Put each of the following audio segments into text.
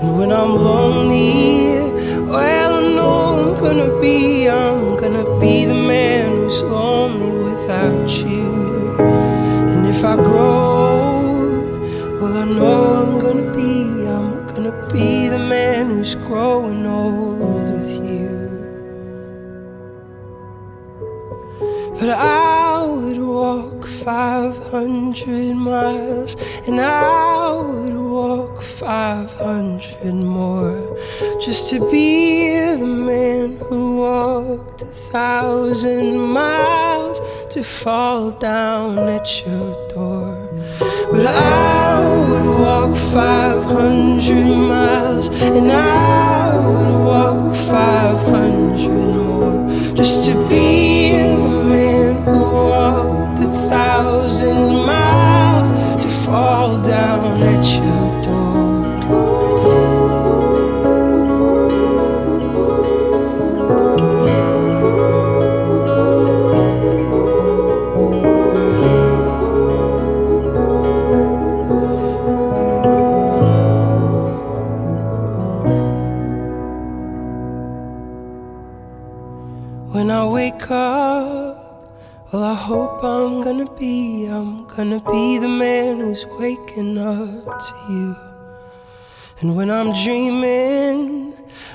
And when I'm lonely, well, I know I'm gonna be the man who's lonely without you. And if I grow old, well, I know I'm gonna be the man who's growing old with you. But I would walk 500 miles, and I would walk 500 more, just to be the man who walked 1,000 miles to fall down at your door. But I would walk 500 miles, and I would walk 500 more, just to be the man who walked 1,000 miles to fall down at your door. When I wake up, well, I hope I'm gonna be the man who's waking up to you. And when I'm dreaming,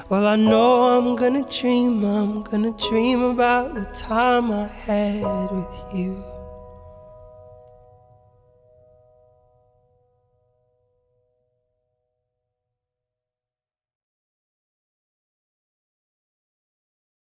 well, I know I'm gonna dream about the time I had with you.